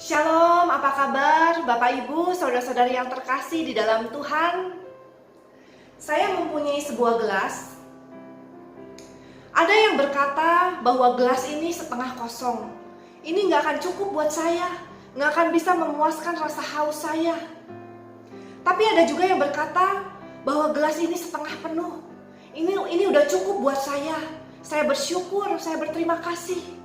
Shalom, apa kabar Bapak Ibu, saudara-saudari yang terkasih di dalam Tuhan? Saya mempunyai sebuah gelas. Ada yang berkata bahwa gelas ini setengah kosong. Ini nggak akan cukup buat saya, nggak akan bisa memuaskan rasa haus saya. Tapi ada juga yang berkata bahwa gelas ini setengah penuh. Ini udah cukup buat saya. Saya bersyukur, saya berterima kasih.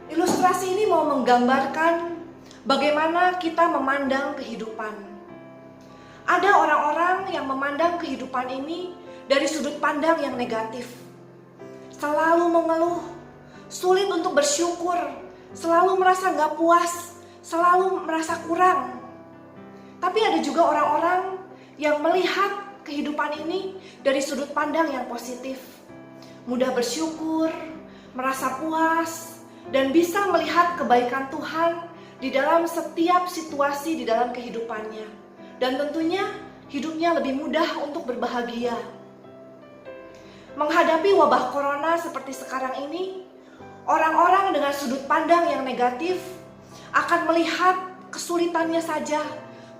Ilustrasi ini mau menggambarkan bagaimana kita memandang kehidupan. Ada orang-orang yang memandang kehidupan ini dari sudut pandang yang negatif. Selalu mengeluh, sulit untuk bersyukur, selalu merasa gak puas, selalu merasa kurang. Tapi ada juga orang-orang yang melihat kehidupan ini dari sudut pandang yang positif. Mudah bersyukur, merasa puas, dan bisa melihat kebaikan Tuhan di dalam setiap situasi di dalam kehidupannya. Dan tentunya hidupnya lebih mudah untuk berbahagia. Menghadapi wabah corona seperti sekarang ini, orang-orang dengan sudut pandang yang negatif akan melihat kesulitannya saja,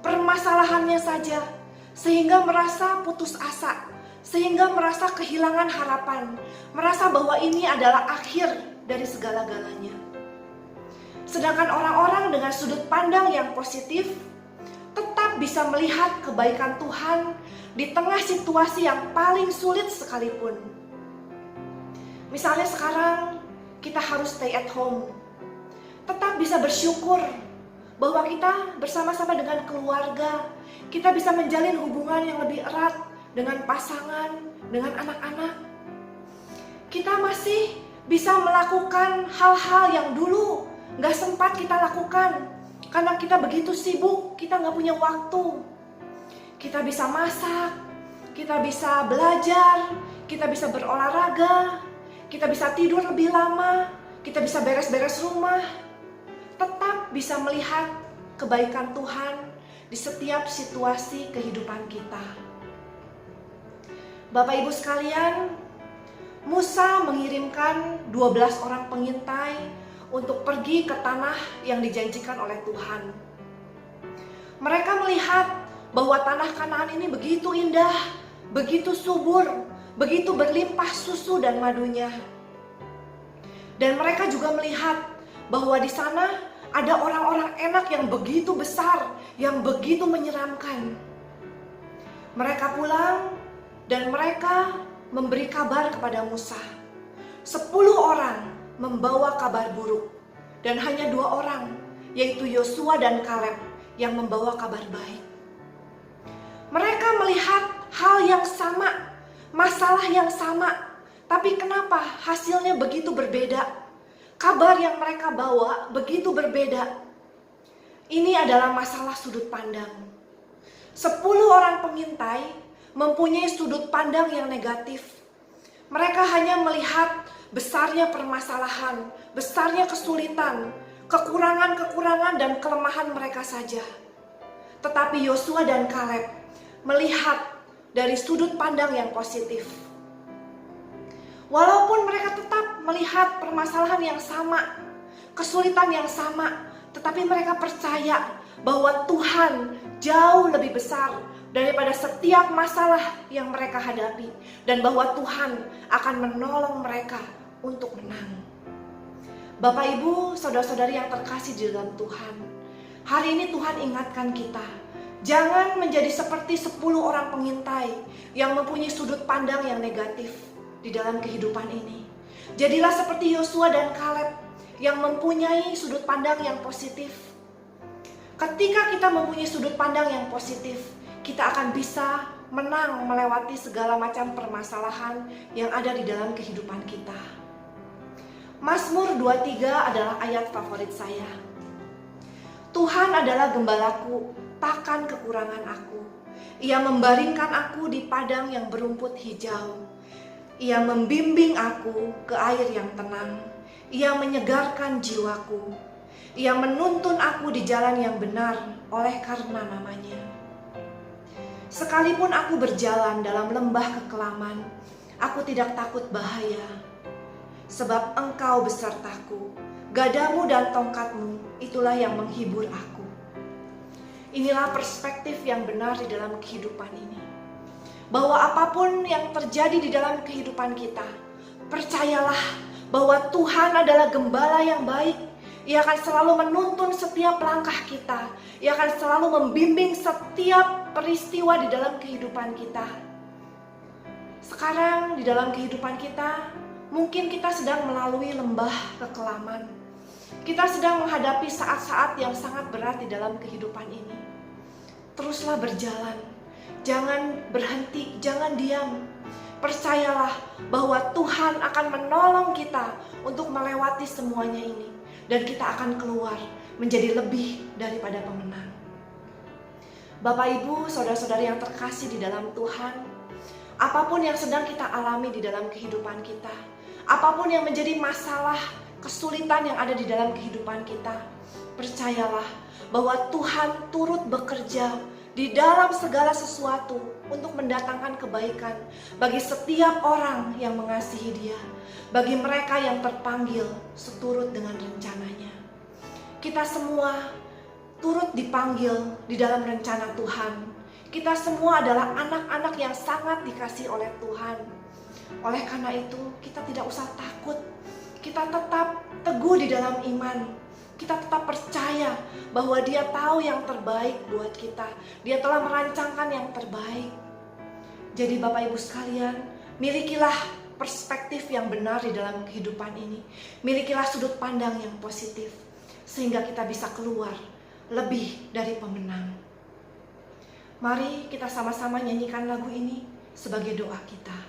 permasalahannya saja, sehingga merasa putus asa, sehingga merasa kehilangan harapan, merasa bahwa ini adalah akhir dari segala-galanya. Sedangkan orang-orang dengan sudut pandang yang positif tetap bisa melihat kebaikan Tuhan di tengah situasi yang paling sulit sekalipun. Misalnya sekarang kita harus stay at home, tetap bisa bersyukur bahwa kita bersama-sama dengan keluarga, kita bisa menjalin hubungan yang lebih erat dengan pasangan, dengan anak-anak. Kita masih bisa melakukan hal-hal yang dulu gak sempat kita lakukan karena kita begitu sibuk, kita gak punya waktu. Kita bisa masak, kita bisa belajar, kita bisa berolahraga, kita bisa tidur lebih lama, kita bisa beres-beres rumah. Tetap bisa melihat kebaikan Tuhan di setiap situasi kehidupan kita. Bapak Ibu sekalian, Musa mengirimkan 12 orang pengintai untuk pergi ke tanah yang dijanjikan oleh Tuhan. Mereka melihat bahwa tanah Kanaan ini begitu indah, begitu subur, begitu berlimpah susu dan madunya. Dan mereka juga melihat bahwa di sana ada orang-orang enak yang begitu besar, yang begitu menyeramkan. Mereka pulang dan mereka memberi kabar kepada Musa. 10 orang membawa kabar buruk dan hanya 2 orang, yaitu Yosua dan Kaleb, yang membawa kabar baik. Mereka melihat hal yang sama, masalah yang sama, tapi kenapa hasilnya begitu berbeda? Kabar yang mereka bawa begitu berbeda. Ini adalah masalah sudut pandang. 10 orang pengintai mempunyai sudut pandang yang negatif. Mereka hanya melihat besarnya permasalahan, besarnya kesulitan, kekurangan-kekurangan dan kelemahan mereka saja. Tetapi Yosua dan Kaleb melihat dari sudut pandang yang positif. Walaupun mereka tetap melihat permasalahan yang sama, kesulitan yang sama, tetapi mereka percaya bahwa Tuhan jauh lebih besar daripada setiap masalah yang mereka hadapi, dan bahwa Tuhan akan menolong mereka untuk menang. Bapak Ibu, saudara-saudari yang terkasih di dalam Tuhan, hari ini Tuhan ingatkan kita, jangan menjadi seperti 10 orang pengintai yang mempunyai sudut pandang yang negatif di dalam kehidupan ini. Jadilah seperti Yosua dan Kaleb yang mempunyai sudut pandang yang positif. Ketika kita mempunyai sudut pandang yang positif, kita akan bisa menang melewati segala macam permasalahan yang ada di dalam kehidupan kita. Mazmur 23 adalah ayat favorit saya. Tuhan adalah gembalaku, takkan kekurangan aku. Ia membaringkan aku di padang yang berumput hijau. Ia membimbing aku ke air yang tenang. Ia menyegarkan jiwaku. Ia menuntun aku di jalan yang benar oleh karena namanya. Sekalipun aku berjalan dalam lembah kekelaman, aku tidak takut bahaya. Sebab Engkau besertaku, Gadamu dan tongkatmu, itulah yang menghibur aku. Inilah perspektif yang benar di dalam kehidupan ini. Bahwa apapun yang terjadi di dalam kehidupan kita, percayalah bahwa Tuhan adalah gembala yang baik. Ia akan selalu menuntun setiap langkah kita. Ia akan selalu membimbing setiap peristiwa di dalam kehidupan kita. Sekarang di dalam kehidupan kita, mungkin kita sedang melalui lembah kekelaman. Kita sedang menghadapi saat-saat yang sangat berat di dalam kehidupan ini. Teruslah berjalan, jangan berhenti, jangan diam. Percayalah bahwa Tuhan akan menolong kita untuk melewati semuanya ini. Dan kita akan keluar menjadi lebih daripada pemenang. Bapak, Ibu, saudara-saudari yang terkasih di dalam Tuhan, apapun yang sedang kita alami di dalam kehidupan kita, apapun yang menjadi masalah, kesulitan yang ada di dalam kehidupan kita, percayalah bahwa Tuhan turut bekerja di dalam segala sesuatu untuk mendatangkan kebaikan bagi setiap orang yang mengasihi Dia, bagi mereka yang terpanggil seturut dengan rencananya. Kita semua turut dipanggil di dalam rencana Tuhan. Kita semua adalah anak-anak yang sangat dikasihi oleh Tuhan. Oleh karena itu, kita tidak usah takut. Kita tetap teguh di dalam iman. Kita tetap percaya bahwa Dia tahu yang terbaik buat kita. Dia telah merancangkan yang terbaik. Jadi Bapak Ibu sekalian, milikilah perspektif yang benar di dalam kehidupan ini. Milikilah sudut pandang yang positif, sehingga kita bisa keluar lebih dari pemenang. Mari kita sama-sama nyanyikan lagu ini sebagai doa kita.